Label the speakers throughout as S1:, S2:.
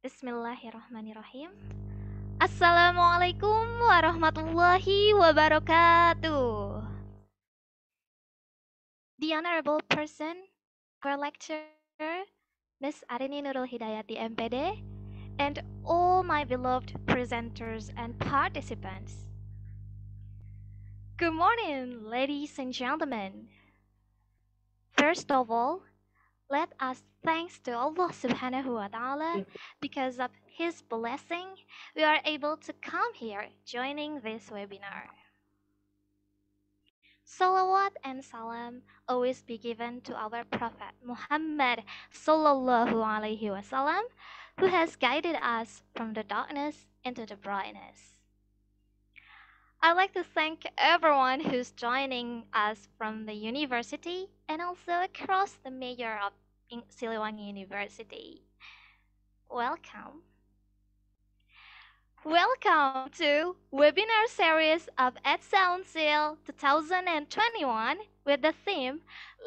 S1: Bismillahirrahmanirrahim. Assalamualaikum warahmatullahi wabarakatuh. The honorable person, our lecturer, Miss Arini Nurul Hidayati MPD, and all my beloved presenters and participants. Good morning, ladies and gentlemen. First of all, let us thanks to Allah Subhanahu wa Ta'ala. Because of His blessing, we are able to come here joining this webinar. Salawat and salam always be given to our Prophet Muhammad Sallallahu Alaihi Wasallam, who has guided us from the darkness into the brightness. I'd like to thank everyone who's joining us from the university and also across the major of Siliwangi University. Welcome. Welcome to webinar series of EDSA UNSIL 2021 with the theme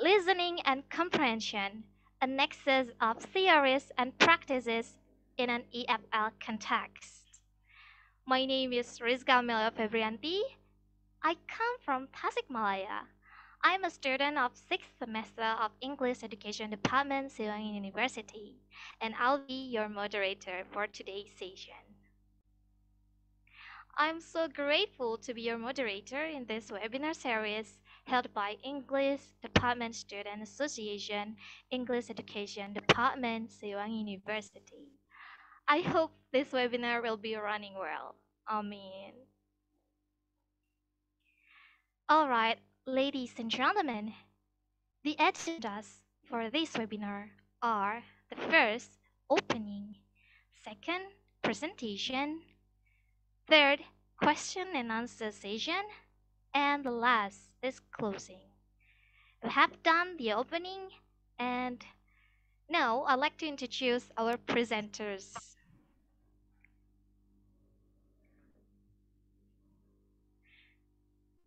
S1: Listening and Comprehension, a Nexus of Theories and Practices in an EFL Context. My name is Rizka Amelia Febrianti. I come from Tasikmalaya. I'm a student of 6th semester of English Education Department, Siliwangi University, and I'll be your moderator for today's session. I'm so grateful to be your moderator in this webinar series held by English Department Student Association, English Education Department, Siliwangi University. I hope this webinar will be running well. Amen. All right, ladies and gentlemen, the agendas for this webinar are the first, opening, second, presentation, third, question and answer session, and the last is closing. We have done the opening, and now I'd like to introduce our presenters.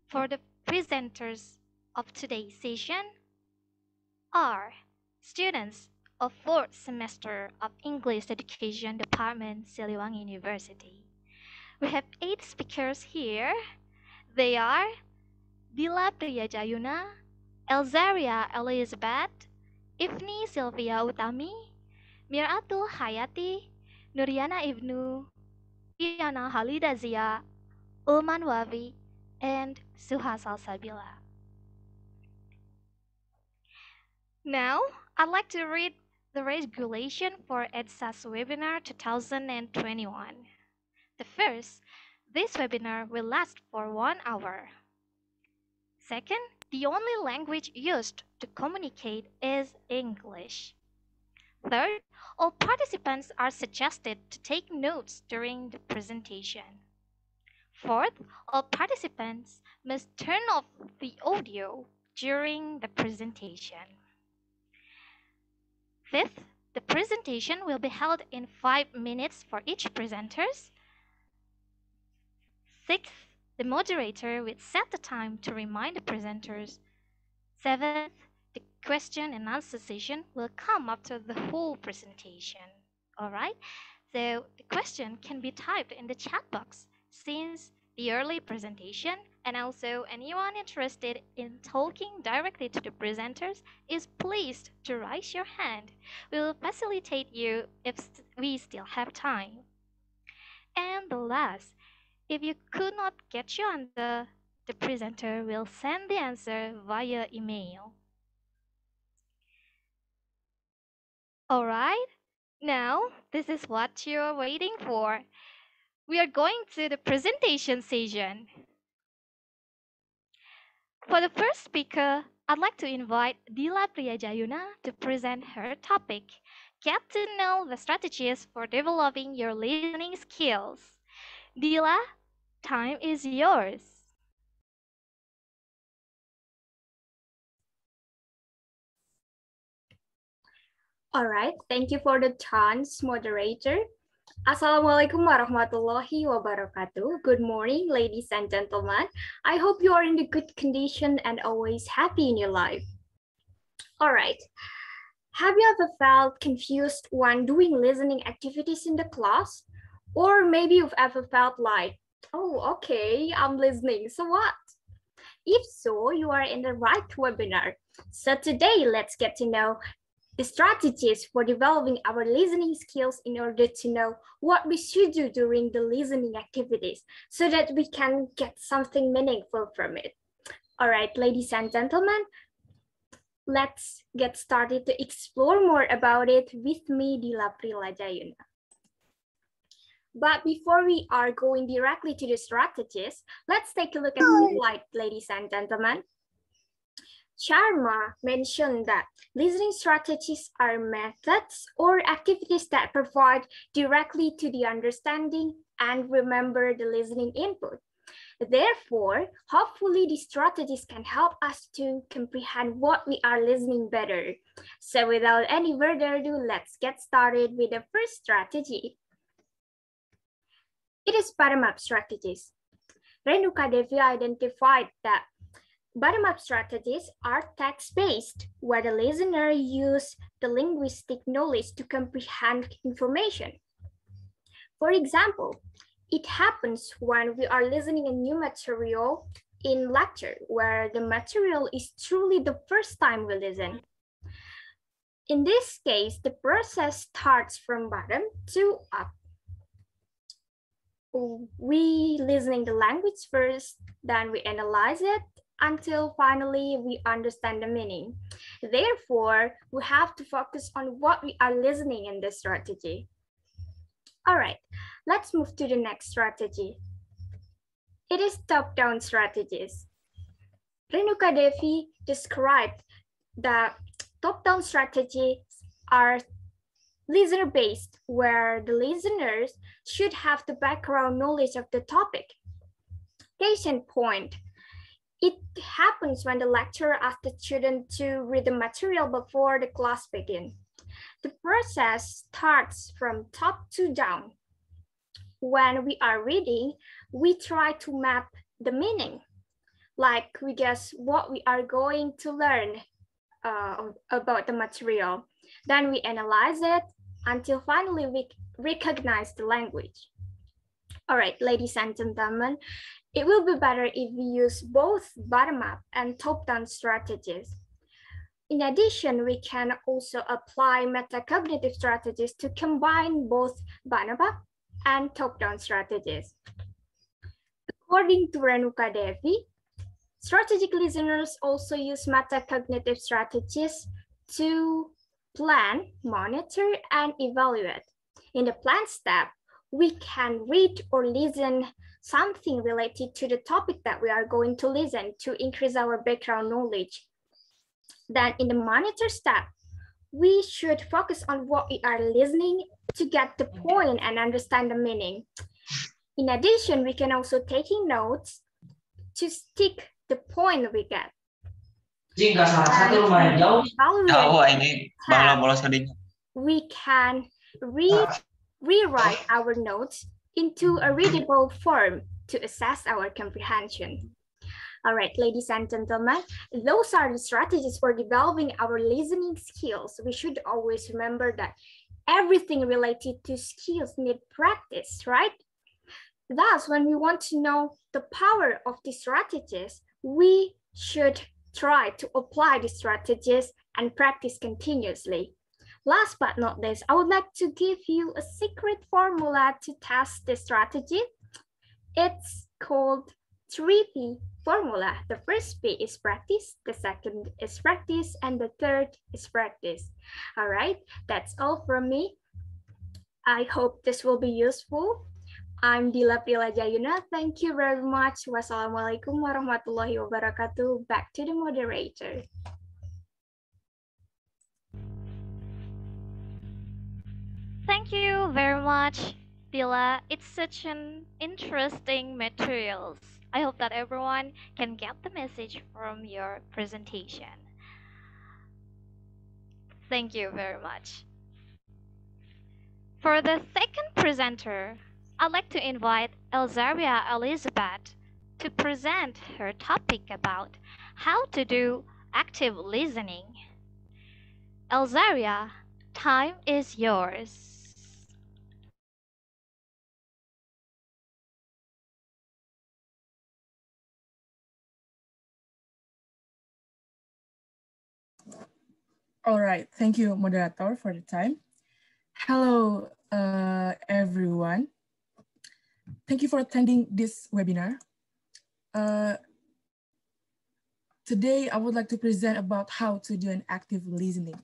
S1: For the presenters of today's session are students of 4th semester of English Education Department, Siliwangi University. We have 8 speakers here. They are Dila Priyajayuna, Elzaria Elizabeth, Ifni Sylvia Utami, Miratul Hayati, Nuriana Ibnu, Riana Halida Zia, Ulman Wavi, and Suha Salsabila. Now, I'd like to read the regulation for EDSA's webinar 2021. The first, this webinar will last for 1 hour. Second, the only language used to communicate is English. Third, all participants are suggested to take notes during the presentation. Fourth, all participants must turn off the audio during the presentation. Fifth, the presentation will be held in 5 minutes for each presenters. Sixth, the moderator will set the time to remind the presenters. Seventh, the question and answer session will come after the whole presentation. Alright, so the question can be typed in the chat box since the early presentation, and also anyone interested in talking directly to the presenters is pleased to raise your hand. We will facilitate you if we still have time. And the last, if you could not get your answer, the presenter will send the answer via email. Alright, now this is what you're waiting for. We are going to the presentation session. For the first speaker, I'd like to invite Dila Priyajayuna to present her topic, Get to Know the Strategies for Developing Your Listening Skills. Dila, time is yours.
S2: All right, thank you for the chance, moderator. Assalamualaikum warahmatullahi wabarakatuh. Good morning, ladies and gentlemen. I hope you are in a good condition and always happy in your life. All right. Have you ever felt confused when doing listening activities in the class? Or maybe you've ever felt like, oh, okay, I'm listening, so what? If so, you are in the right webinar. So today, let's get to know the strategies for developing our listening skills in order to know what we should do during the listening activities so that we can get something meaningful from it. All right, ladies and gentlemen, let's get started to explore more about it with me, Dila Prilajayuna. But before we are going directly to the strategies, let's take a look at the slide, ladies and gentlemen. Sharma mentioned that listening strategies are methods or activities that provide directly to the understanding and remember the listening input. Therefore, hopefully these strategies can help us to comprehend what we are listening better. So without any further ado, let's get started with the first strategy. It is bottom-up strategies. Renuka Devi identified that bottom-up strategies are text-based, where the listener uses the linguistic knowledge to comprehend information. For example, it happens when we are listening a new material in lecture, where the material is truly the first time we listen. In this case, the process starts from bottom to up. We listening the language first, then we analyze it, until finally we understand the meaning. Therefore, we have to focus on what we are listening in this strategy. All right, let's move to the next strategy. It is top-down strategies. Renuka Devi described that top-down strategies are listener-based, where the listeners should have the background knowledge of the topic. Case in point, it happens when the lecturer asks the student to read the material before the class begins. The process starts from top to down. When we are reading, we try to map the meaning, like we guess what we are going to learn about the material. Then we analyze it until finally we recognize the language. All right, ladies and gentlemen, it will be better if we use both bottom-up and top-down strategies. In addition, we can also apply metacognitive strategies to combine both bottom-up and top-down strategies. According to Renuka Devi, strategic listeners also use metacognitive strategies to plan, monitor, and evaluate. In the plan step, we can read or listen something related to the topic that we are going to listen to increase our background knowledge. Then in the monitor step, we should focus on what we are listening to get the point and understand the meaning. In addition, we can also taking notes to stick the point we get. We can rewrite our notes into a readable form to assess our comprehension. All right, ladies and gentlemen, those are the strategies for developing our listening skills. We should always remember that everything related to skills need practice, right? Thus, when we want to know the power of these strategies, we should try to apply the strategies and practice continuously. Last but not least, I would like to give you a secret formula to test the strategy. It's called 3P formula. The first P is practice, the second is practice, and the third is practice. All right, that's all from me. I hope this will be useful. I'm Dila Pilajayuna. Thank you very much. Wassalamualaikum warahmatullahi wabarakatuh. Back to the moderator.
S1: Thank you very much, Dila. It's such an interesting materials. I hope that everyone can get the message from your presentation. Thank you very much. For the second presenter, I'd like to invite Elzaria Elizabeth to present her topic about how to do active listening. Elzaria, time is yours.
S3: All right, thank you, moderator, for the time. Hello, everyone. Thank you for attending this webinar. Uh, Today, I would like to present about how to do an active listening.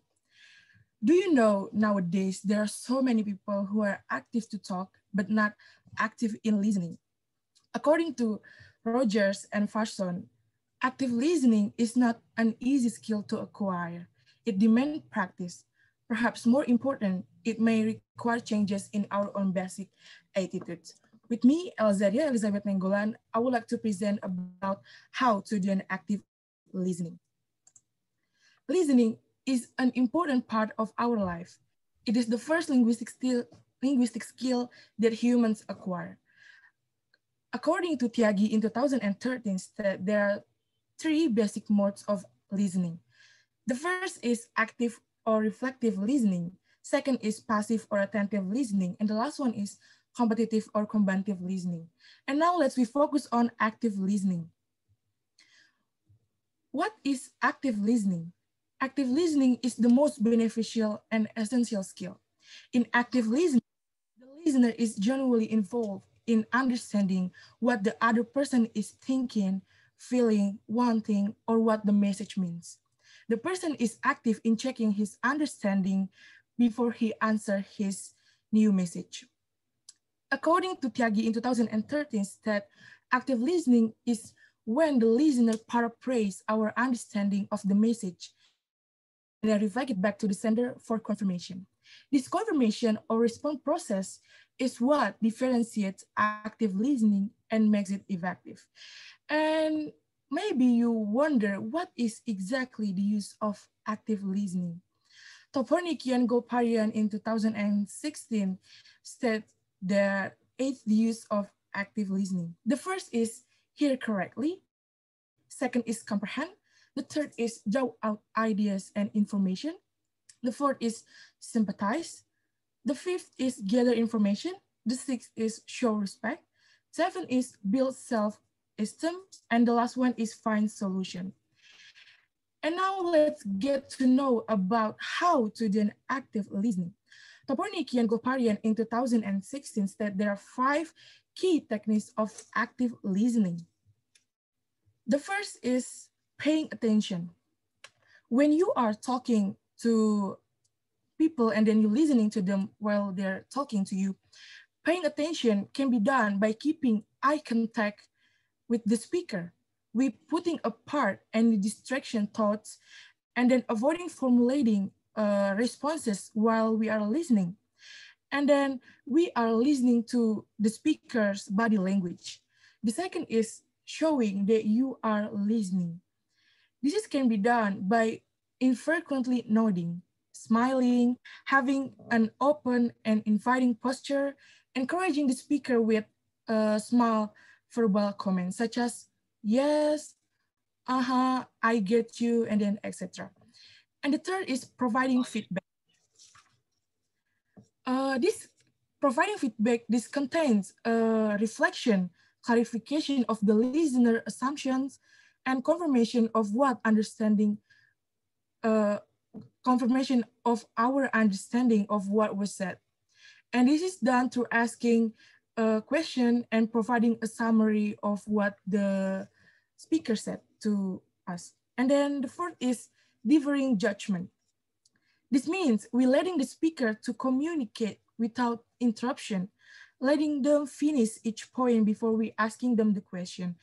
S3: Do you know nowadays there are so many people who are active to talk, but not active in listening? According to Rogers and Farson, active listening is not an easy skill to acquire. It demands practice. Perhaps more important, it may require changes in our own basic attitudes. With me, Elzaria Elizabeth Nenggolan, I would like to present about how to do an active listening. Listening is an important part of our life. It is the first linguistic skill that humans acquire. According to Tyagi in 2013, there are three basic modes of listening. The first is active or reflective listening. Second is passive or attentive listening. And the last one is competitive or combative listening. And now we focus on active listening. What is active listening? Active listening is the most beneficial and essential skill. In active listening, the listener is genuinely involved in understanding what the other person is thinking, feeling, wanting, or what the message means. The person is active in checking his understanding before he answers his new message. According to Tyagi in 2013, that active listening is when the listener paraphrases our understanding of the message and then reflect it back to the sender for confirmation. This confirmation or response process is what differentiates active listening and makes it effective. And maybe you wonder what is exactly the use of active listening. Toporniki and Goparian in 2016 said that it's the use of active listening. The first is hear correctly. Second is comprehend. The third is draw out ideas and information. The fourth is sympathize. The fifth is gather information. The sixth is show respect. Seven is build self-esteem. And the last one is find solution. And now let's get to know about how to do an active listening. Toporniki and Goparian in 2016 said there are 5 key techniques of active listening. The first is paying attention. When you are talking to people and then you're listening to them while they're talking to you, paying attention can be done by keeping eye contact with the speaker. We putting apart any distraction thoughts and then avoiding formulating responses while we are listening. And then we are listening to the speaker's body language. The second is showing that you are listening. This can be done by infrequently nodding, smiling, having an open and inviting posture, encouraging the speaker with a small verbal comments such as, yes, I get you, and then etc. And the third is providing feedback. This providing feedback, this contains a reflection, clarification of the listener assumptions, and uh, confirmation of our understanding of what was said. And this is done through asking a question and providing a summary of what the speaker said to us. And then the fourth is differing judgment. This means we're letting the speaker to communicate without interruption, letting them finish each point before we asking them the question.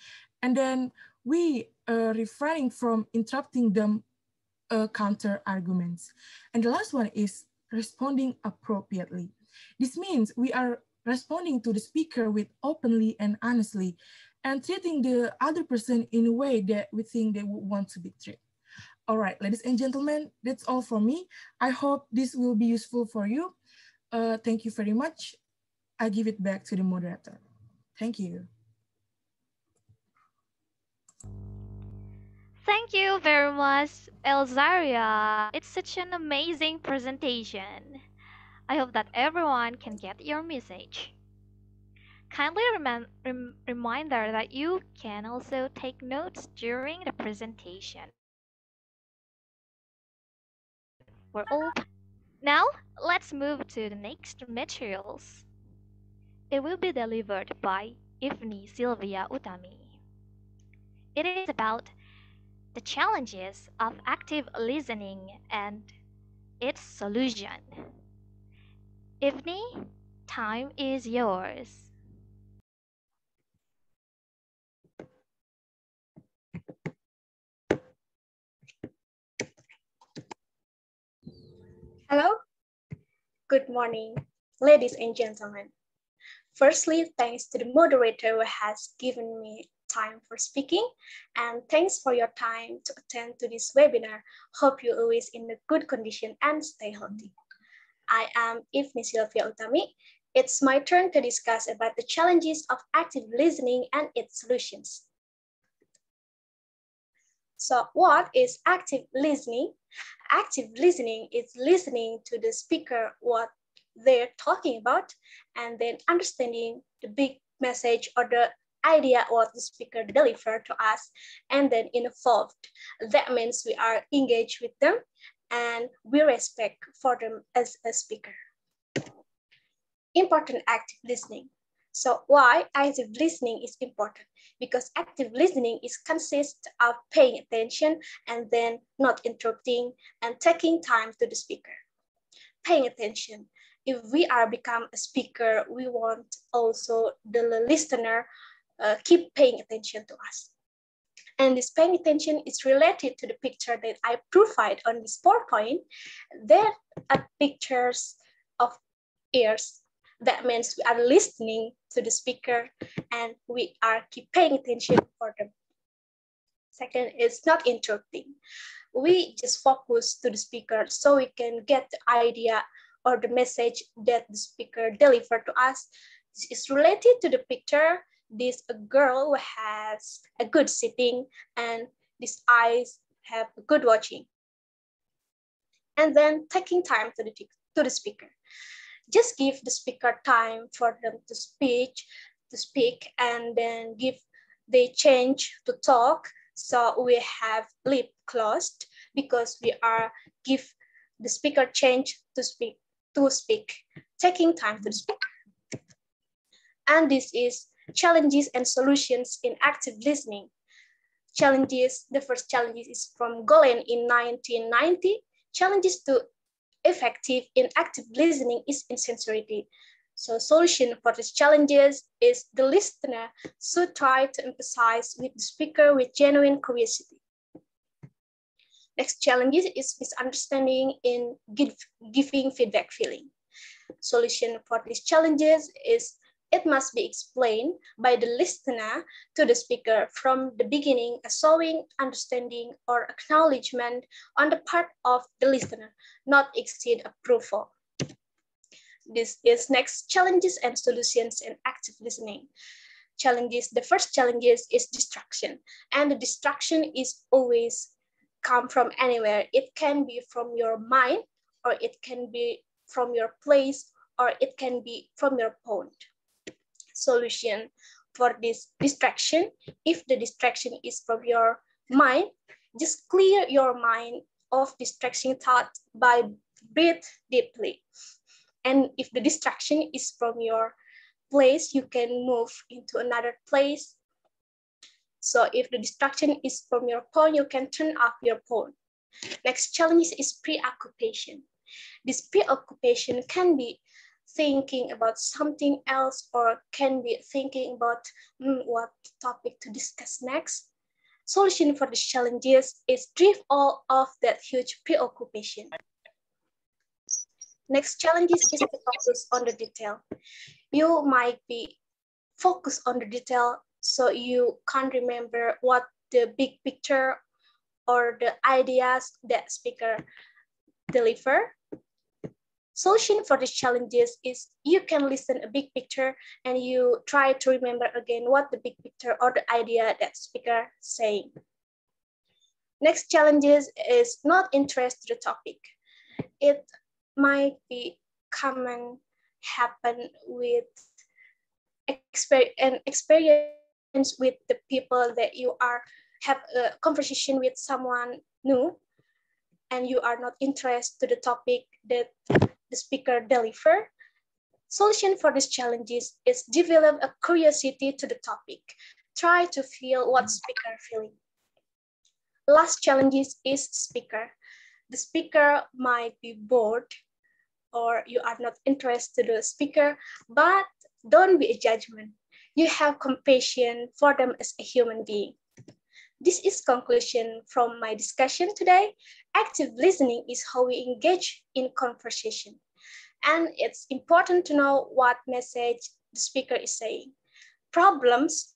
S3: And then we refraining from interrupting them counter arguments. And the last one is responding appropriately. This means we are responding to the speaker with openly and honestly and treating the other person in a way that we think they would want to be treated. All right, ladies and gentlemen, that's all from me. I hope this will be useful for you. Thank you very much. I give it back to the moderator. Thank you.
S1: Thank you very much, Elzaria. It's such an amazing presentation. I hope that everyone can get your message. Kindly reminder that you can also take notes during the presentation. We're all now let's move to the next materials. It will be delivered by Ifni Sylvia Utami. It is about the challenges of active listening and its solution. Ifni, time is yours.
S4: Hello, good morning, ladies and gentlemen. Firstly, thanks to the moderator who has given me time for speaking, and thanks for your time to attend to this webinar. Hope you're always in a good condition and stay healthy. I am Ifni Sylvia Utami. It's my turn to discuss about the challenges of active listening and its solutions. So what is active listening? Active listening is listening to the speaker what they're talking about and then understanding the big message or the idea what the speaker delivered to us and then involved. That means we are engaged with them and we respect for them as a speaker. Important active listening. So why active listening is important? Because active listening is consists of paying attention and then not interrupting and taking time to the speaker. Paying attention. If we are become a speaker, we want also the listener keep paying attention to us. And this paying attention is related to the picture that I provide on this PowerPoint. There are pictures of ears. That means we are listening to the speaker and we are keep paying attention for them. Second is not interrupting. We just focus to the speaker so we can get the idea or the message that the speaker delivered to us. This is related to the picture. This a girl who has a good sitting and these eyes have a good watching. And then taking time to the speaker. Just give the speaker time for them to speak, and then give the change to talk. So we have lip closed because we are give the speaker change to speak, taking time to speak. And this is challenges and solutions in active listening. Challenges, the first challenge is from Golen in 1990. Challenges to effective in active listening is insincerity. So solution for these challenges is the listener should try to emphasize with the speaker with genuine curiosity. Next challenge is misunderstanding in giving feedback feeling. Solution for these challenges is it must be explained by the listener to the speaker from the beginning, showing understanding or acknowledgement on the part of the listener, not exceed approval. This is next challenges and solutions in active listening. Challenges, the first challenge is distraction. And the distraction is always come from anywhere. It can be from your mind, or it can be from your place, or it can be from your phone. Solution for this distraction, if the distraction is from your mind, just clear your mind of distraction thought by breathe deeply. And if the distraction is from your place, you can move into another place. So if the distraction is from your phone, you can turn off your phone. Next challenge is preoccupation. This preoccupation can be thinking about something else or can be thinking about what topic to discuss next. Solution for these challenges is drift all of that huge preoccupation. Next challenge is to focus on the detail. You might be focused on the detail so you can't remember what the big picture or the ideas that speaker deliver. Solution for these challenges is you can listen a big picture and you try to remember again what the big picture or the idea that speaker saying. Next challenges is not interest to the topic. It might be common happen with experience with the people that you are have a conversation with someone new and you are not interested to the topic that the speaker deliver. Solution for these challenges is develop a curiosity to the topic. Try to feel what speaker feeling. Last challenges is speaker. The speaker might be bored or you are not interested in the speaker, but don't be a judgment. You have compassion for them as a human being. This is conclusion from my discussion today. Active listening is how we engage in conversation. And it's important to know what message the speaker is saying. Problems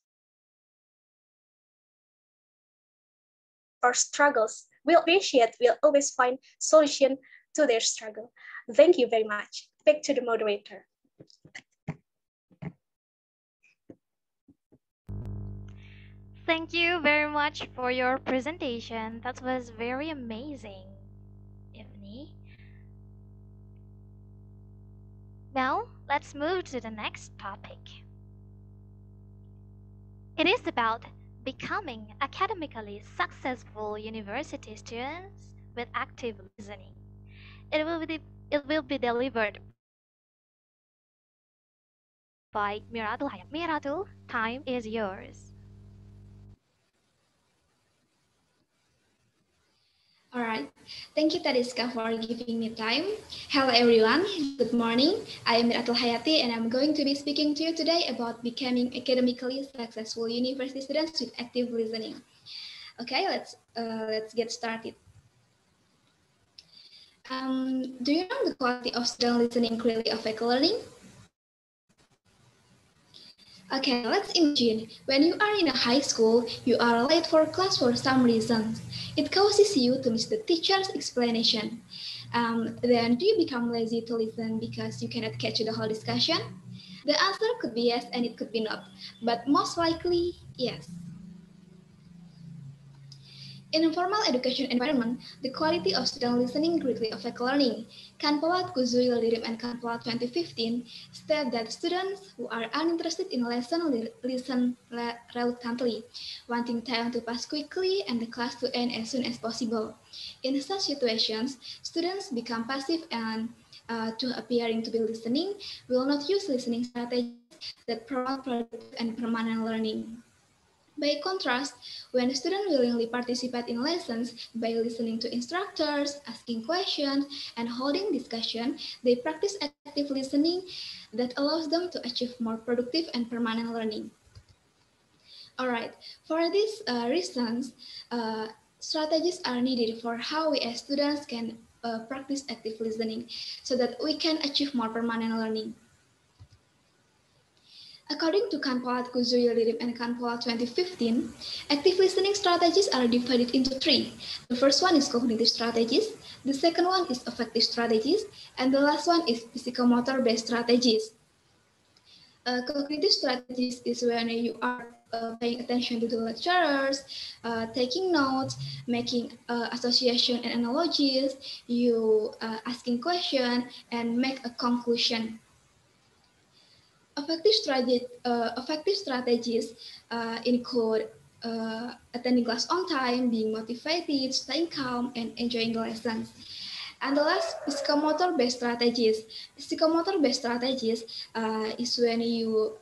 S4: or struggles will always find solution to their struggle. Thank you very much. Back to the moderator.
S1: Thank you very much for your presentation. That was very amazing, Evni. Now, let's move to the next topic. It is about becoming academically successful university students with active listening. It will be delivered by Miratul Hayat. Miratul, time is yours.
S5: All right. Thank you, Tadiska, for giving me time. Hello, everyone. Good morning. I am Miratul Hayati, and I'm going to be speaking to you today about becoming academically successful university students with active listening. Okay, let's get started. Do you know the quality of student listening clearly affect learning? Okay, let's imagine when you are in a high school, you are late for class for some reason. It causes you to miss the teacher's explanation. Then do you become lazy to listen because you cannot catch the whole discussion? The answer could be yes and it could be not, but most likely yes. In a formal education environment, the quality of student listening greatly affects learning. Kanpawat Kuzuil Lirim and Kanpawat 2015 state that students who are uninterested in a lesson listen reluctantly, wanting time to pass quickly and the class to end as soon as possible. In such situations, students become passive and to appearing to be listening, will not use listening strategies that promote productive and permanent learning. By contrast, when students willingly participate in lessons by listening to instructors, asking questions, and holding discussion, they practice active listening that allows them to achieve more productive and permanent learning. All right, for these reasons, strategies are needed for how we as students can practice active listening so that we can achieve more permanent learning. According to Kanpawat Kuzuil and Kanpawat 2015, active listening strategies are divided into three. The first one is cognitive strategies, the second one is affective strategies, and the last one is psychomotor-based strategies. Cognitive strategies is when you are paying attention to the lecturers, taking notes, making association and analogies, you asking questions, and make a conclusion. Effective strategies include attending class on time, being motivated, staying calm, and enjoying the lessons. And the last, psychomotor-based strategies. Psychomotor-based strategies is when you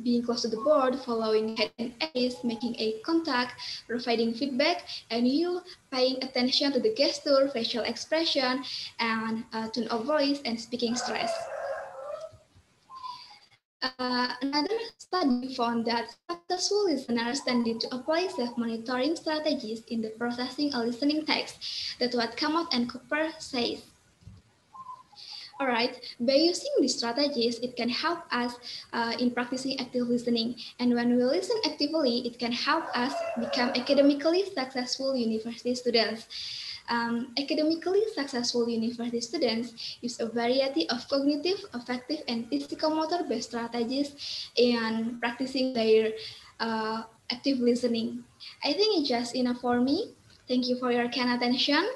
S5: being close to the board, following head and eyes, making eye contact, providing feedback, and you paying attention to the gesture, facial expression, and tone of voice, and speaking stress. Another study found that successful listeners tended to apply self-monitoring strategies in the processing a listening text. That's what Kamat and Cooper says. All right, by using these strategies, it can help us in practicing active listening. And when we listen actively, it can help us become academically successful university students. Academically successful university students use a variety of cognitive, affective, and psychomotor-based strategies in practicing their active listening. I think it's just enough for me. Thank you for your kind attention.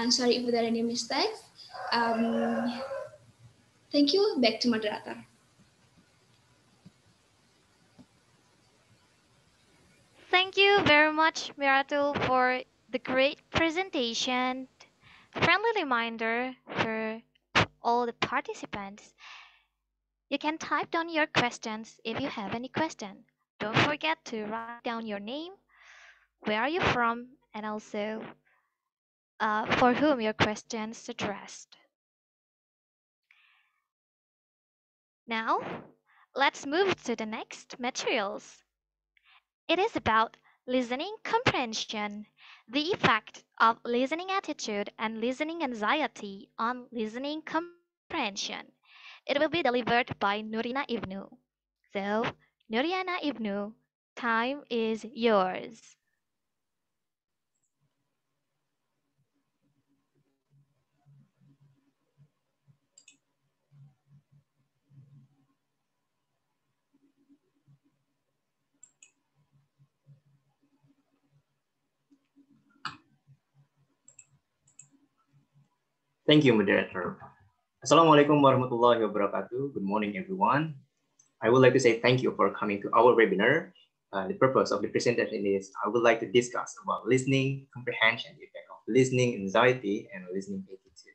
S5: Sorry if there are any mistakes. Um, Thank you. Back to moderator.
S1: Thank you very much, Miratul, for the great presentation. Friendly reminder for all the participants. You can type down your questions if you have any question. Don't forget to write down your name, where are you from, and also for whom your questions addressed. Now, let's move to the next materials. It is about listening comprehension, the effect of listening attitude and listening anxiety on listening comprehension. It will be delivered by Nurina Ibnu. So, Nuriana Ibnu, time is yours.
S6: Thank you, moderator. Assalamualaikum warahmatullahi wabarakatuh. Good morning, everyone. I would like to say thank you for coming to our webinar. The purpose of the presentation is I would like to discuss about listening comprehension, the effect of listening anxiety and listening attitude.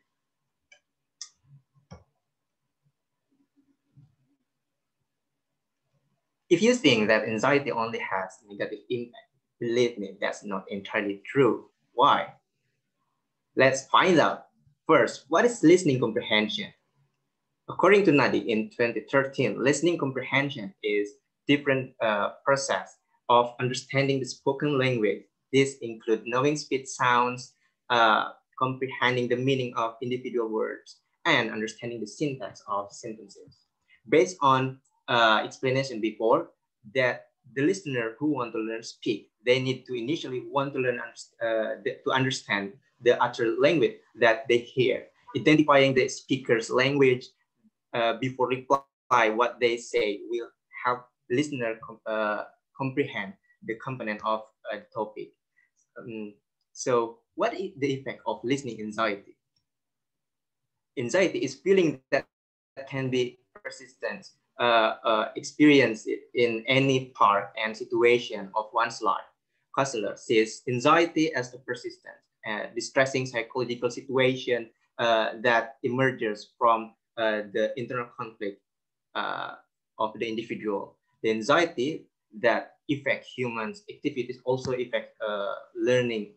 S6: If you think that anxiety only has negative impact, believe me, that's not entirely true. Why? Let's find out. First, what is listening comprehension? According to Nadi in 2013, listening comprehension is different process of understanding the spoken language. This includes knowing speech sounds, comprehending the meaning of individual words, and understanding the syntax of sentences. Based on explanation before, that the listener who want to learn speak, they need to initially want to learn to understand the actual language that they hear, identifying the speaker's language before reply what they say will help listener comprehend the component of the topic. So what is the effect of listening anxiety? Anxiety is feeling that can be persistent, experience it in any part and situation of one's life. Counselor sees anxiety as a persistent, distressing psychological situation that emerges from the internal conflict of the individual. The anxiety that affect humans' activities also affect learning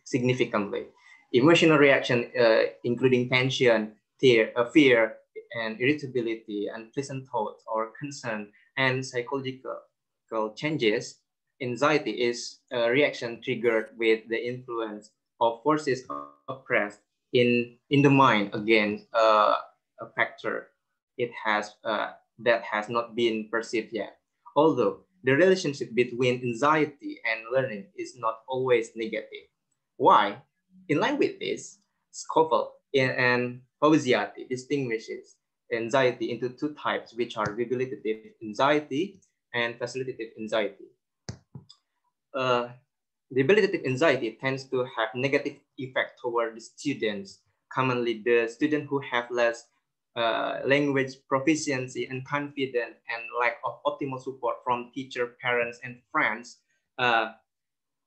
S6: significantly. Emotional reaction, including tension, fear, and irritability, unpleasant thoughts or concern, and psychological changes. Anxiety is a reaction triggered with the influence of forces oppressed in the mind against a factor it has that has not been perceived yet. Although the relationship between anxiety and learning is not always negative. Why? In line with this, Scofield and Pausiati distinguishes anxiety into two types, which are rehabilitative anxiety and facilitative anxiety. Rehabilitative anxiety tends to have negative effect toward the students. Commonly, the students who have less language proficiency and confidence and lack of optimal support from teacher, parents, and friends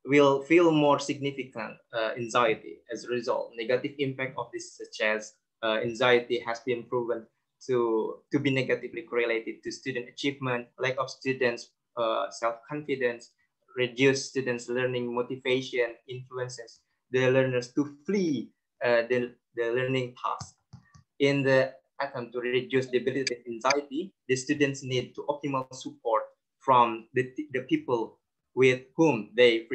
S6: will feel more significant anxiety. As a result, negative impact of this, such as anxiety, has been proven to be negatively correlated to student achievement, lack of students' self-confidence, reduced students' learning motivation, influences the learners to flee the learning task. In the attempt to reduce debilitating anxiety, the students need to optimal support from the people with whom they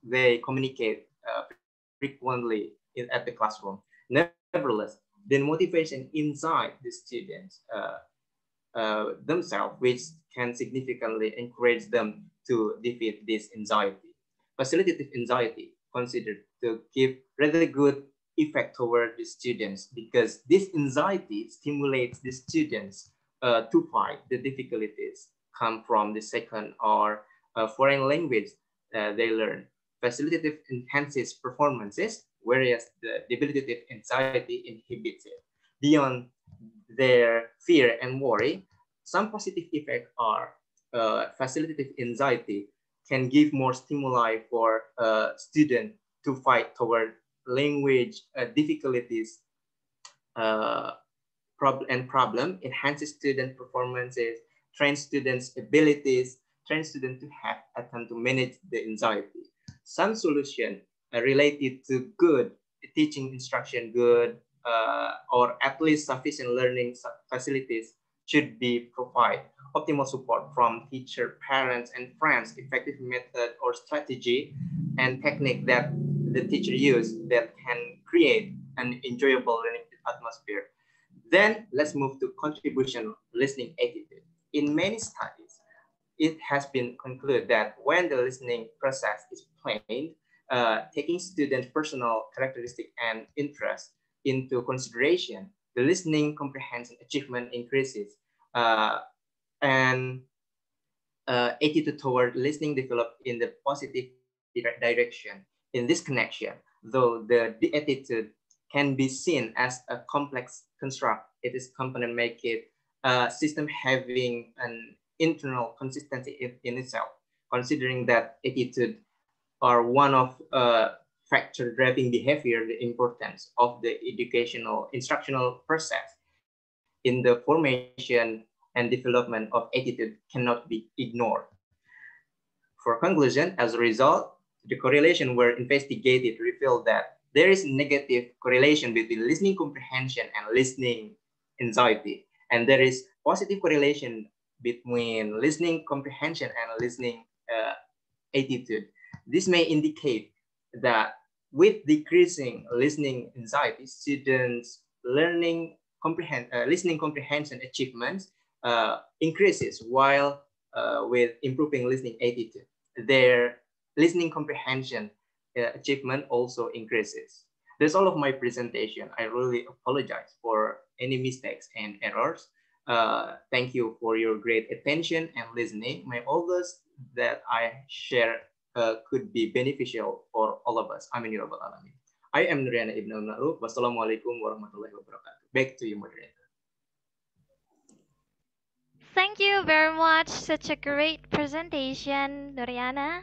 S6: they communicate frequently at the classroom. Nevertheless, then motivation inside the students themselves, which can significantly encourage them to defeat this anxiety. Facilitative anxiety considered to give rather good effect toward the students because this anxiety stimulates the students to fight the difficulties come from the second or foreign language they learn. Facilitative enhances performances, whereas the debilitative anxiety inhibits it. Beyond their fear and worry, some positive effects are facilitative anxiety can give more stimuli for students to fight toward language difficulties problem, enhances student performances, trains students' abilities, trains students to have attempt to manage the anxiety. Some solution related to good teaching instruction, good or at least sufficient learning facilities should be provided. Optimal support from teacher, parents, and friends, effective method or strategy and technique that the teacher use that can create an enjoyable learning atmosphere. Then let's move to contribution listening attitude. In many studies, it has been concluded that when the listening process is planned, taking students' personal characteristic and interest into consideration, the listening comprehension achievement increases and attitude toward listening developed in the positive direction. In this connection, though the attitude can be seen as a complex construct, it is component make it a system having an internal consistency in itself, considering that attitude are one of factor driving behavior, the importance of the educational instructional process in the formation and development of attitude cannot be ignored. For conclusion, as a result, the correlation were investigated revealed that there is negative correlation between listening comprehension and listening anxiety, and there is positive correlation between listening comprehension and listening attitude. This may indicate that with decreasing listening anxiety, students' listening comprehension achievements increases, while with improving listening attitude, their listening comprehension achievement also increases. That's all of my presentation. I really apologize for any mistakes and errors. Thank you for your great attention and listening. May all those that I share could be beneficial for all of us. Amin ya rabbal alamin. I am Nuriana Ibn Ma'ruf. Wassalamualaikum warahmatullahi wabarakatuh. Back to you, moderator.
S1: Thank you very much. Such a great presentation, Noriana.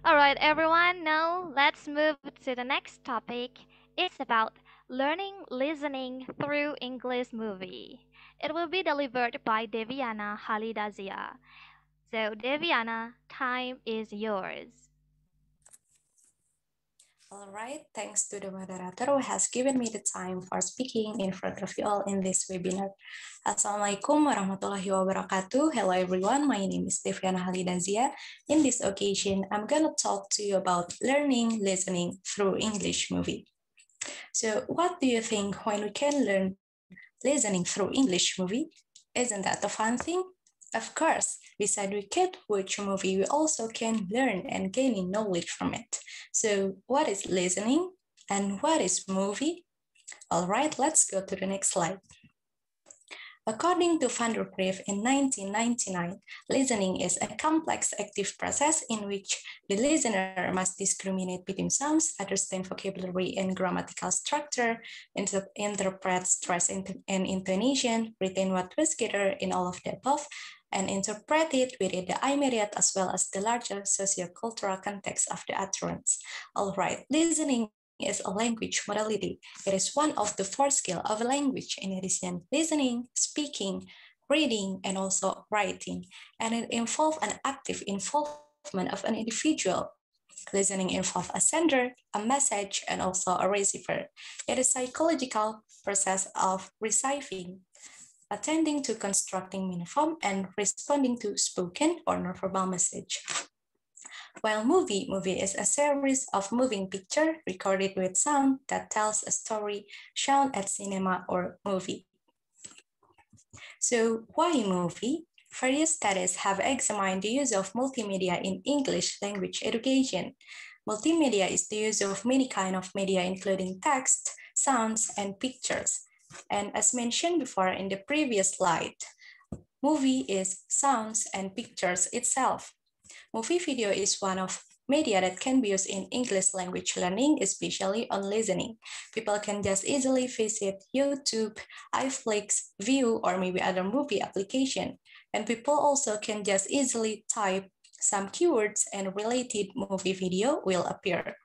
S1: Alright, everyone, now let's move to the next topic. It's about learning listening through English movie. It will be delivered by Deviana Halidazia. So, Deviana, time is yours.
S7: All right, thanks to the moderator who has given me the time for speaking in front of you all in this webinar. Assalamualaikum warahmatullahi wabarakatuh. Hello everyone, my name is Deviana Halidazia. In this occasion, I'm gonna talk to you about learning listening through English movie. So what do you think when we can learn listening through English movie? Isn't that a fun thing? Of course, besides we can watch a movie, we also can learn and gain knowledge from it. So what is listening and what is movie? All right, let's go to the next slide. According to Van der Kreef in 1999, listening is a complex active process in which the listener must discriminate between sounds, understand vocabulary and grammatical structure, interpret stress and intonation, retain what was gathered in all of the above, and interpret it within the immediate as well as the larger sociocultural context of the utterance. All right, listening is a language modality. It is one of the four skills of a language in addition listening, speaking, reading, and also writing. And it involves an active involvement of an individual. Listening involves a sender, a message, and also a receiver. It is a psychological process of receiving, attending to constructing meaning and responding to spoken or nonverbal message. While movie is a series of moving picture recorded with sound that tells a story shown at cinema or movie. So why movie? Various studies have examined the use of multimedia in English language education. Multimedia is the use of many kinds of media, including text, sounds, and pictures. And as mentioned before in the previous slide, movie is sounds and pictures itself. Movie video is one of media that can be used in English language learning, especially on listening. People can just easily visit YouTube, iFlix, View, or maybe other movie application. And people also can just easily type some keywords and related movie video will appear.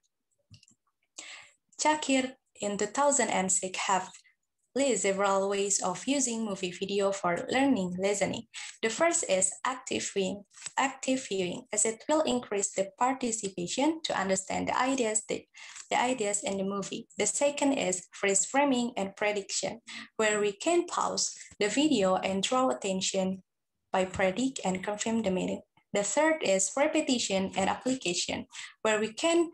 S7: Chakir in 2006 have list several ways of using movie video for learning listening. The first is active viewing, as it will increase the participation to understand the ideas in the movie. The second is freeze framing and prediction, where we can pause the video and draw attention by predict and confirm the meaning. The third is repetition and application, where we can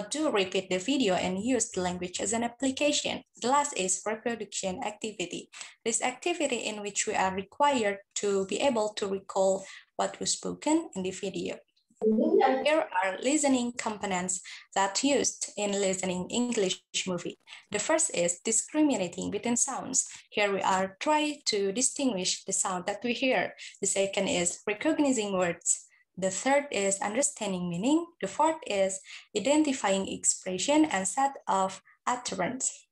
S7: do repeat the video and use the language as an application. The last is reproduction activity. This activity in which we are required to be able to recall what was spoken in the video. Here are listening components that used in listening English movie. The first is discriminating between sounds. Here we are trying to distinguish the sound that we hear. The second is recognizing words. The third is understanding meaning. The fourth is identifying expression and set of utterance.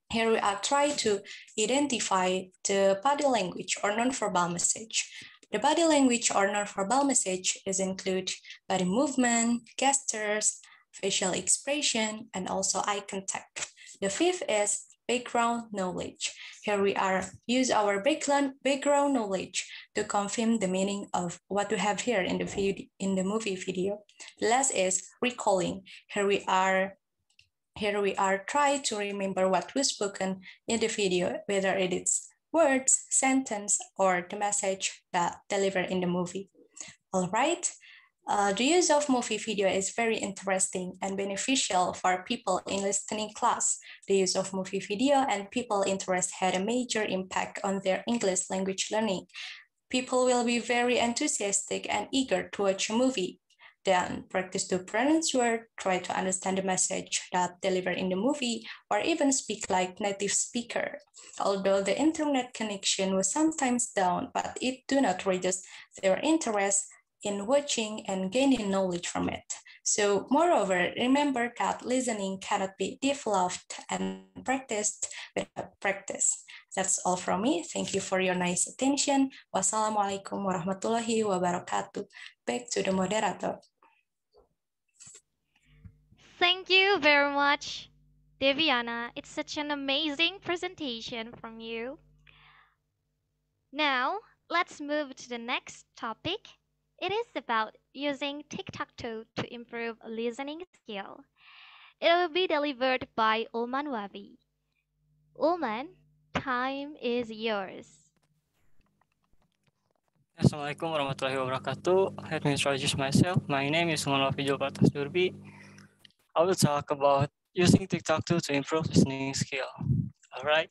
S7: Here we are trying to identify the body language or nonverbal message. The body language or nonverbal message is include body movement, gestures, facial expression, and also eye contact. The fifth is background knowledge. Here we are use our background knowledge to confirm the meaning of what we have here in the movie video. The last is recalling. Here we are trying to remember what was spoken in the video, whether it is words, sentence, or the message that delivered in the movie. All right. The use of movie video is very interesting and beneficial for people in listening class. The use of movie video and people interest had a major impact on their English language learning. People will be very enthusiastic and eager to watch a movie. Then practice to pronounce words, try to understand the message that delivered in the movie, or even speak like native speaker. Although the internet connection was sometimes down, but it do not reduce their interest in watching and gaining knowledge from it. So moreover, remember that listening cannot be developed and practiced without practice. That's all from me. Thank you for your nice attention. Wassalamualaikum warahmatullahi wabarakatuh. Back to the moderator.
S1: Thank you very much, Deviana. It's such an amazing presentation from you. Now, let's move to the next topic. It is about using tic-tac-toe to improve listening skill. It will be delivered by Ulman Wabi. Ulman, time is yours.
S8: Assalamualaikum warahmatullahi wabarakatuh. Let me introduce myself. My name is Ulman Wabi Durbi. I will talk about using tic-tac-toe to improve listening skill. All right.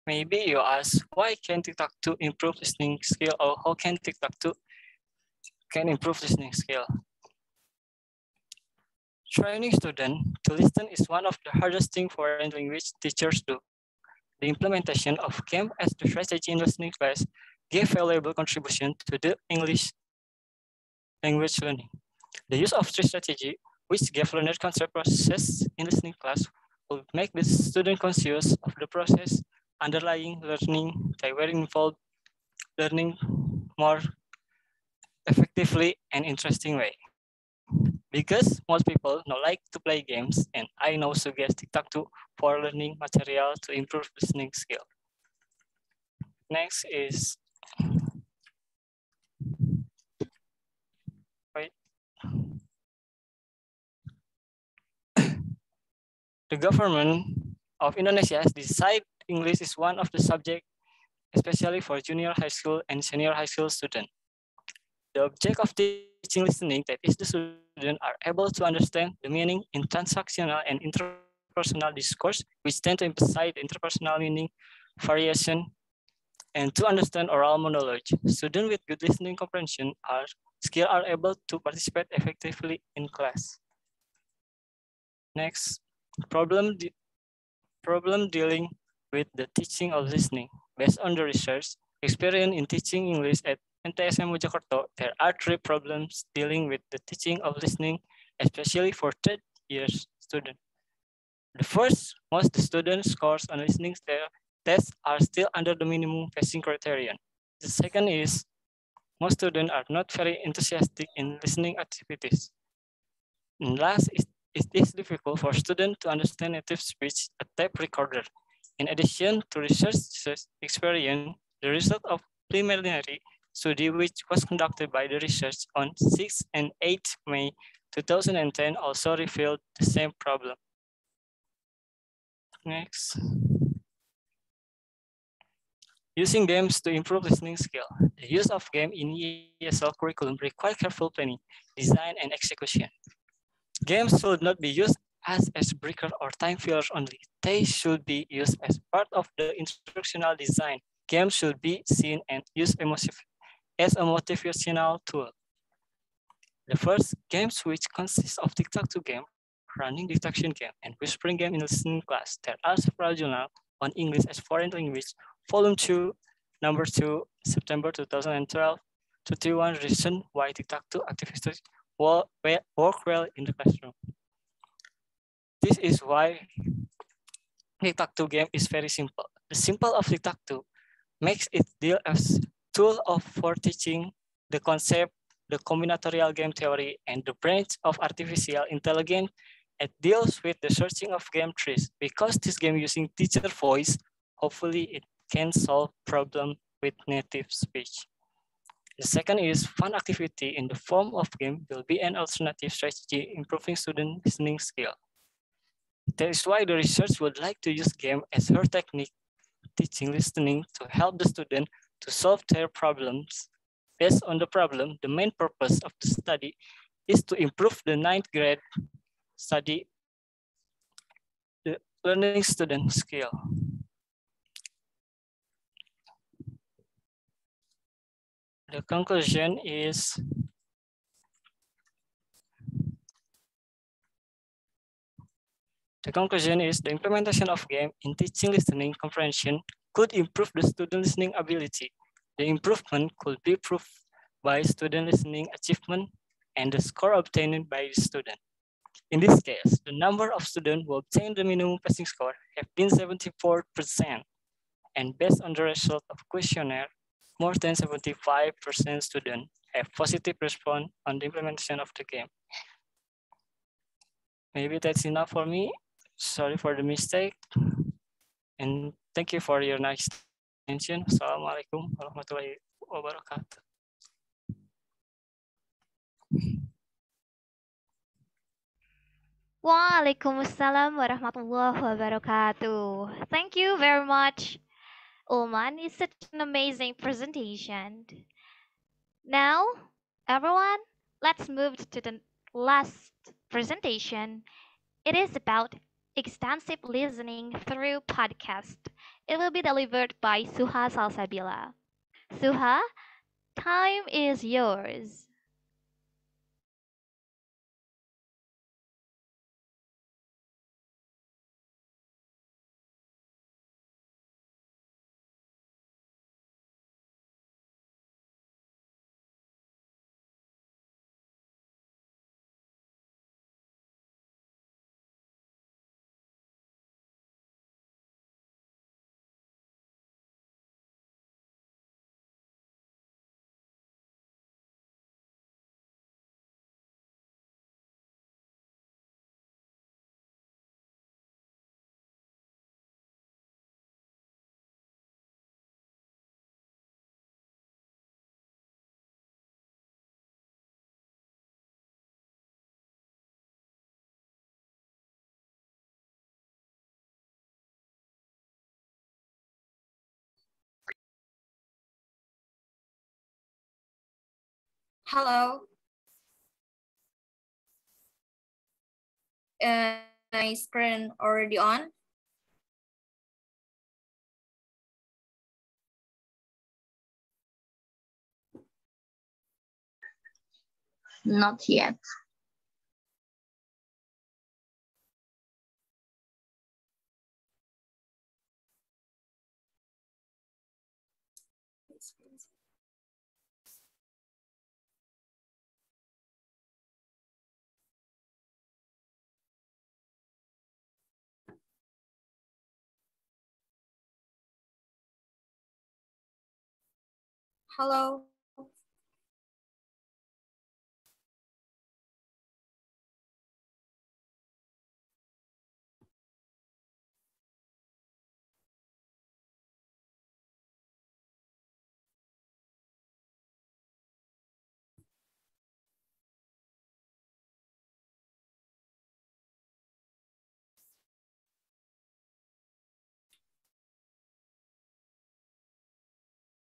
S8: Maybe you ask, why can tic-tac-toe improve listening skill, or how can tic-tac-toe can improve listening skill? Training students to listen is one of the hardest things foreign language teachers do. The implementation of GAME as the strategy in listening class gave valuable contribution to the English language learning. The use of this strategy, which gave learner concept process in listening class, will make the student conscious of the process underlying learning. They were involved learning more effectively and interesting way. Because most people now like to play games, and I now suggest tic-tac-toe for learning material to improve listening skill. Next is the government of Indonesia has decided English is one of the subjects especially for junior high school and senior high school students. The object of teaching listening that is the student are able to understand the meaning in transactional and interpersonal discourse, which tend to emphasize interpersonal meaning, variation, and to understand oral monologue. Students with good listening comprehension are able to participate effectively in class. Next, problem dealing with the teaching of listening. Based on the research experience in teaching English at NTSM Mojokerto, there are three problems dealing with the teaching of listening, especially for third year students. The first, most the students' scores on listening tests are still under the minimum passing criterion. The second is most students are not very enthusiastic in listening activities. And last, it is difficult for students to understand native speech, a tape recorder. In addition to research experience, the result of preliminary study, which was conducted by the research on 6 and 8 May 2010, also revealed the same problem. Next. Using games to improve listening skill. The use of game in ESL curriculum require careful planning, design, and execution. Games should not be used as icebreaker or time fillers only. They should be used as part of the instructional design. Games should be seen and used as a motivational tool. The first, games which consist of tic-tac-toe game, running detection game, and whispering game in listening class. There are several journals on English as foreign language, volume 2, number 2, September 2012, 21 reason why tic-tac-toe activities work well in the classroom. This is why tic-tac-toe game is very simple. The simple of tic-tac-toe makes it deal as tool for teaching the concept, the combinatorial game theory, and the branch of artificial intelligence. It deals with the searching of game trees. Because this game using teacher voice, hopefully it can solve problem with native speech. The second is fun activity in the form of game will be an alternative strategy improving student listening skill. That is why the research would like to use game as her technique teaching listening to help the student to solve their problems. Based on the problem, the main purpose of the study is to improve the 9th grade study, the learning student skill. The conclusion is the implementation of game in teaching listening comprehension could improve the student listening ability. The improvement could be proved by student listening achievement and the score obtained by the student. In this case, the number of students who obtain the minimum passing score have been 74%. And based on the result of questionnaire, more than 75% students have positive response on the implementation of the game. Maybe that's enough for me. Sorry for the mistake. And thank you for your nice attention. Assalamualaikum warahmatullahi wabarakatuh.
S1: Waalaikumsalam warahmatullahi wabarakatuh. Thank you very much, Ulman. It's such an amazing presentation. Now, everyone, let's move to the last presentation. It is about extensive listening through podcast. It will be delivered by Suha Salsabila. Suha, time is yours.
S9: Hello. My screen already on?
S10: Not yet.
S9: Hello.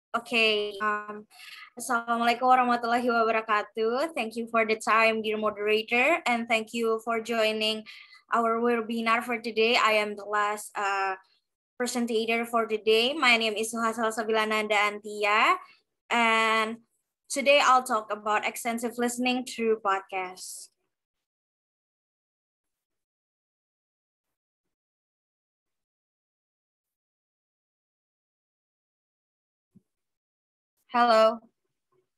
S9: Okay. Assalamualaikum warahmatullahi wabarakatuh. Thank you for the time, dear moderator, and thank you for joining our webinar for today. I am the last presenter for today. My name is Suhasal Sabilananda Antia, and today I'll talk about extensive listening through podcasts. Hello,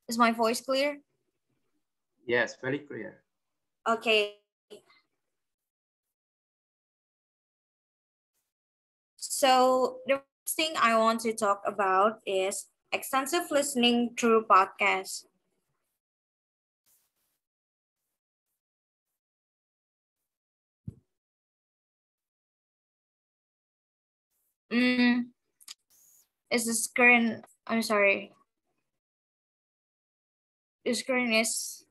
S9: is my voice clear?
S6: Yes, very clear.
S9: Okay. So the first thing I want to talk about is extensive listening through podcasts. Is the screen, I'm sorry. The screen is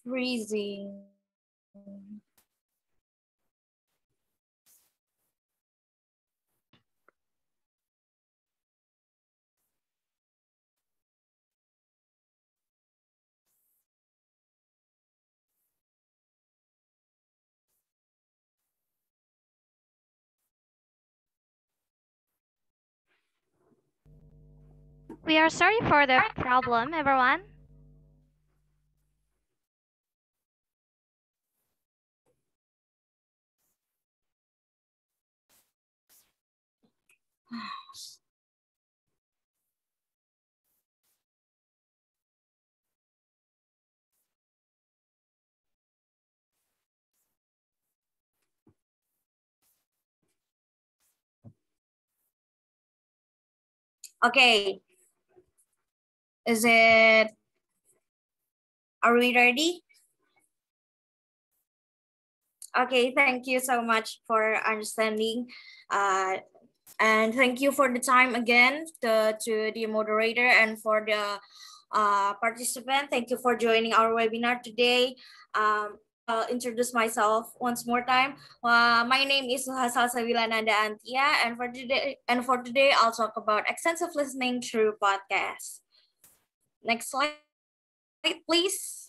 S9: freezing.
S1: We are sorry for the problem, everyone.
S9: Okay. Are we ready? Okay, thank you so much for understanding. And thank you for the time again to the moderator and for the participant. Thank you for joining our webinar today. I'll introduce myself once more time. My name is Suhasal Sawilananda Antia, and for today, I'll talk about extensive listening through podcasts. Next slide, please.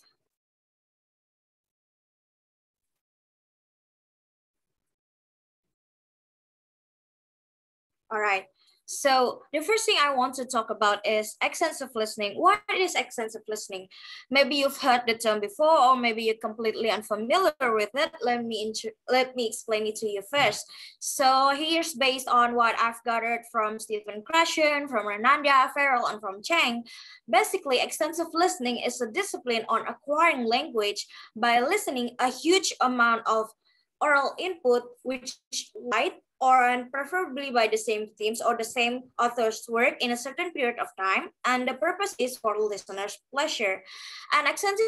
S9: All right. So the first thing I want to talk about is extensive listening. What is extensive listening? Maybe you've heard the term before, or maybe you're completely unfamiliar with it. Let me explain it to you first. So here's based on what I've gathered from Stephen Krashen, from Renanda, Farrell, and from Cheng. Basically, extensive listening is a discipline on acquiring language by listening a huge amount of oral input, which light or and preferably by the same themes or the same author's work in a certain period of time, and the purpose is for listeners' pleasure. And extensive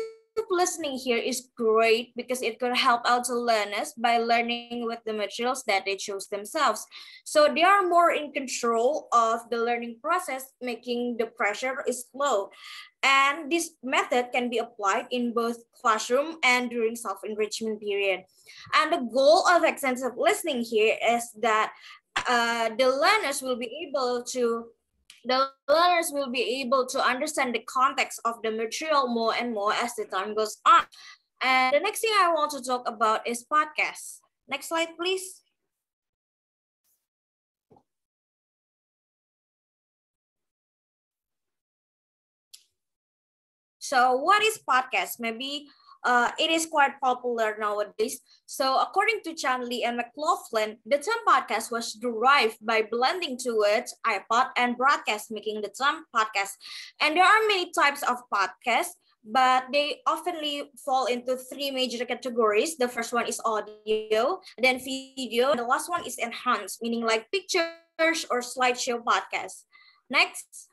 S9: listening here is great because it could help out the learners by learning with the materials that they choose themselves. So they are more in control of the learning process, making the pressure is low. And this method can be applied in both classroom and during self-enrichment period. And the goal of extensive listening here is that the learners will be able to The learners will be able to understand the context of the material more and more as the time goes on. And the next thing I want to talk about is podcasts. Next slide, please. So what is podcast? Maybe it is quite popular nowadays. So according to Chanley and McLaughlin, the term podcast was derived by blending two words, iPod and broadcast, making the term podcast. And there are many types of podcasts, but they oftenly fall into three major categories. The first one is audio, then video, and the last one is enhanced, meaning like pictures or slideshow podcast. Next.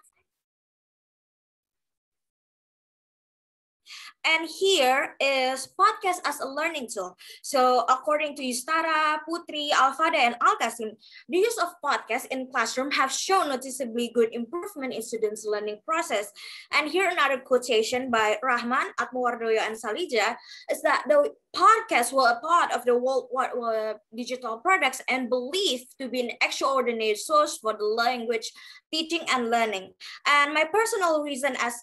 S9: And here is podcast as a learning tool. So according to Yustara, Putri, Alfada, and Alkasim, the use of podcasts in classroom have shown noticeably good improvement in students' learning process. And here another quotation by Rahman, Atmawardoyo, and Salija is that the podcasts were a part of the worldwide digital products and believed to be an extraordinary source for the language teaching and learning. And my personal reason as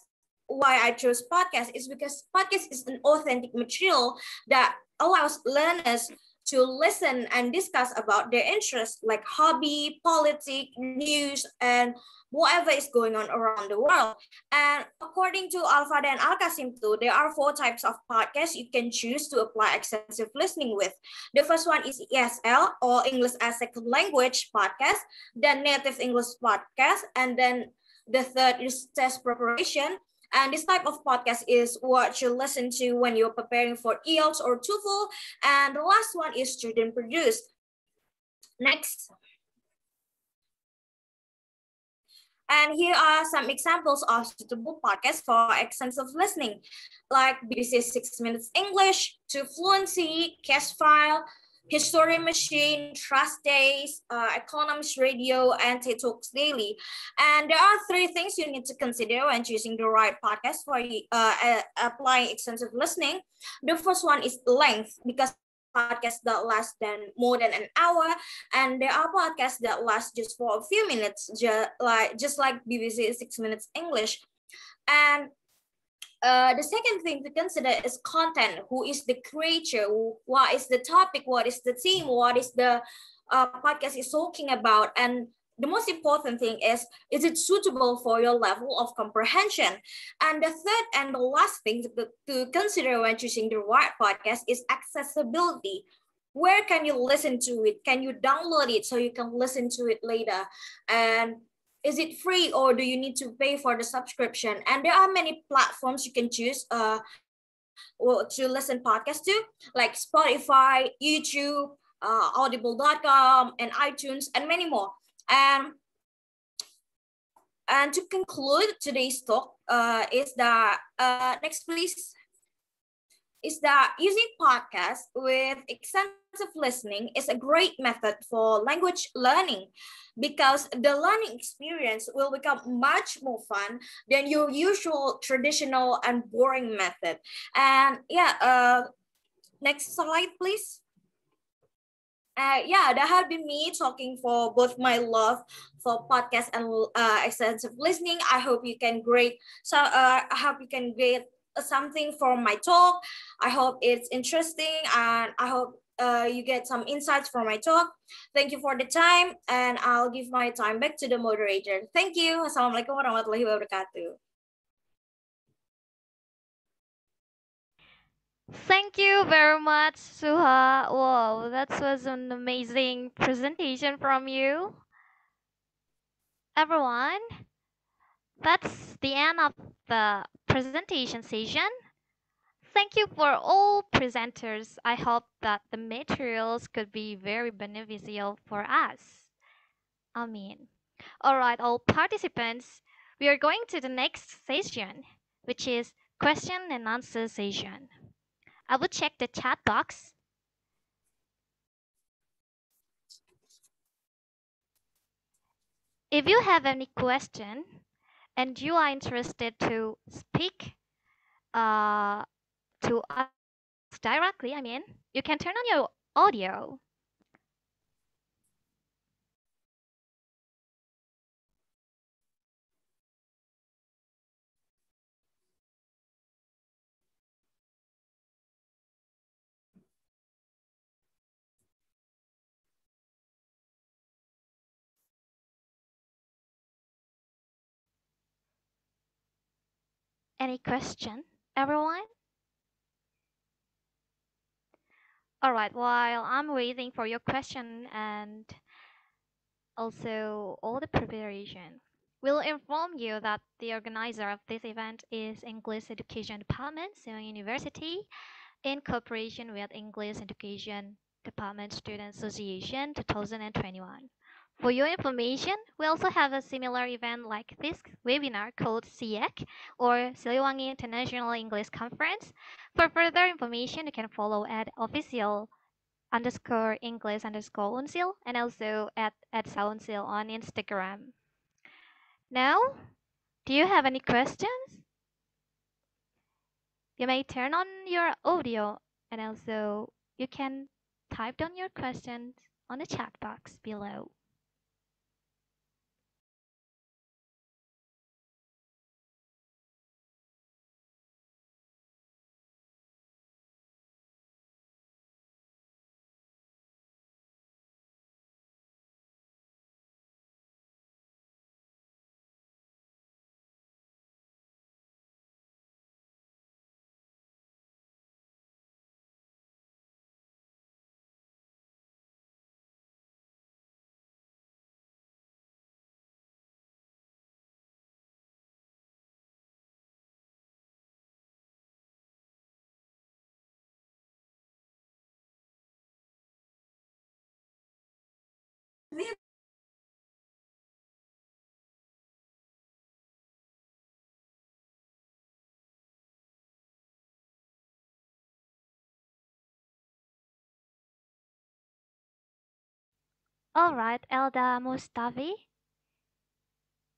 S9: why I chose podcast is because podcast is an authentic material that allows learners to listen and discuss about their interests like hobby, politics, news, and whatever is going on around the world. And according to Alfada and Al-Qasim too, there are 4 types of podcasts you can choose to apply extensive listening with. The first one is ESL, or English as Second Language podcast, then native English podcast, and then the third is test preparation. And this type of podcast is what you listen to when you're preparing for IELTS or TOEFL. And the last one is student produced. Next. And here are some examples of suitable podcasts for extensive listening, like BBC 6 Minutes English, To Fluency, Cast File, History Machine, Trust Days, Economist Radio, and TED Talks Daily. And there are 3 things you need to consider when choosing the right podcast for applying extensive listening. The first one is length, because podcasts that last more than an hour, and there are podcasts that last just for a few minutes, just like BBC 6 Minutes English. And the second thing to consider is content. Who is the creator? What is the topic? What is the theme? What is the podcast is talking about? And the most important thing is it suitable for your level of comprehension? And the third and the last thing to consider when choosing the right podcast is accessibility. Where can you listen to it? Can you download it so you can listen to it later? And is it free, or do you need to pay for the subscription? And there are many platforms you can choose to listen podcasts to, like Spotify, YouTube, audible.com, and iTunes, and many more. And to conclude today's talk is that, next please, is that using podcasts with extensive listening is a great method for language learning, because the learning experience will become much more fun than your usual traditional and boring method. And next slide, please. That had been me talking for both my love for podcast and extensive listening. I hope you can grade. I hope you can grade something from my talk. I hope it's interesting, and I hope you get some insights from my talk. Thank you for the time, and I'll give my time back to the moderator. Thank you. Assalamualaikum warahmatullahi wabarakatuh.
S1: Thank you very much, Suha. Wow, that was an amazing presentation from you. Everyone, that's the end of the presentation session. Thank you for all presenters. I hope that the materials could be very beneficial for us. Amen. All right, all participants, we are going to the next session, which is question and answer session. I will check the chat box. If you have any question and you are interested to speak to us directly, you can turn on your audio. Any question, everyone? All right, while I'm waiting for your question and also all the preparation, we'll inform you that the organizer of this event is English Education Department, Seoul University, in cooperation with English Education Department Student Association 2021. For your information, we also have a similar event like this webinar called SIEC, or Siliwangi International English Conference. For further information, you can follow at official_English_UNSIL and also at @UNSIL on Instagram. Now, do you have any questions? You may turn on your audio and also you can type down your questions on the chat box below. All right, Elda Mustafi,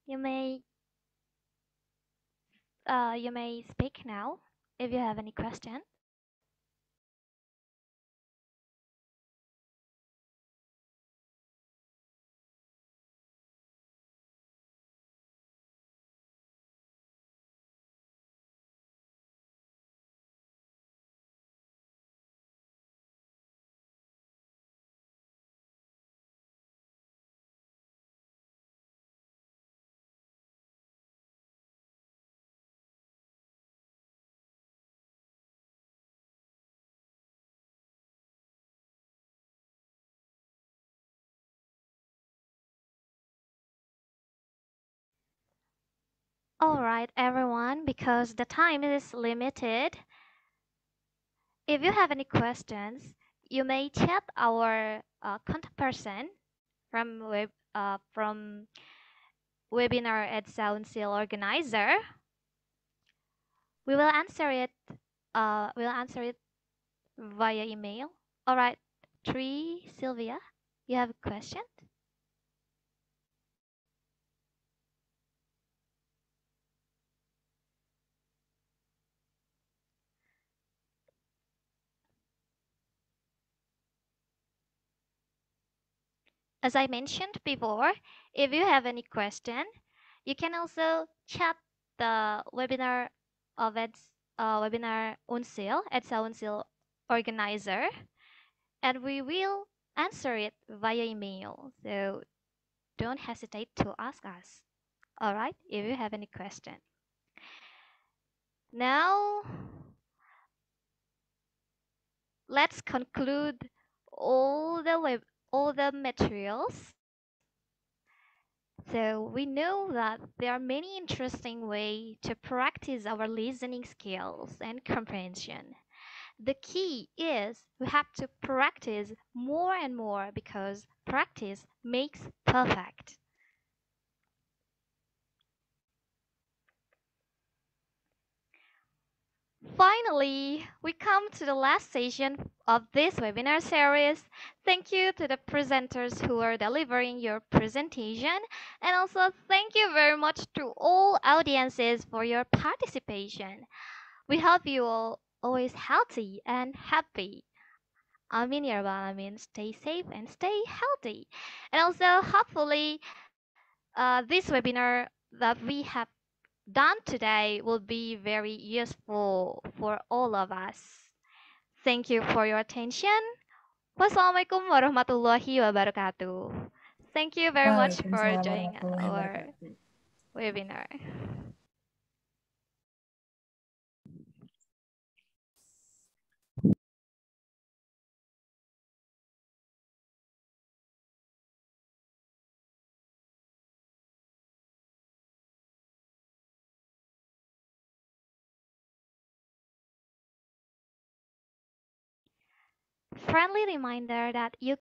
S1: you may speak now if you have any question. All right, everyone, because the time is limited, if you have any questions, you may chat our contact person from webinar at UNSIL organizer. We will answer it. We'll answer it via email. All right, Sylvia, you have a question? As I mentioned before, if you have any question, you can also chat the webinar of webinar UNSIL at UNSIL organizer, and we will answer it via email. So don't hesitate to ask us. All right, if you have any question. Now, let's conclude all the materials. So we know that there are many interesting ways to practice our listening skills and comprehension. The key is we have to practice more and more because practice makes perfect. Finally, we come to the last session of this webinar series. Thank you to the presenters who are delivering your presentation, and also thank you very much to all audiences for your participation. We hope you all always healthy and happy. Amin ya rabbal alamin. Stay safe and stay healthy. And also, hopefully, this webinar that we have done today will be very useful for all of us. Thank you for your attention. Wassalamualaikum warahmatullahi wabarakatuh. Thank you very much for
S3: Waalaikumsalam
S1: joining
S3: warahmatullahi
S1: our
S3: wabarakatuh.
S1: webinar. Friendly reminder that you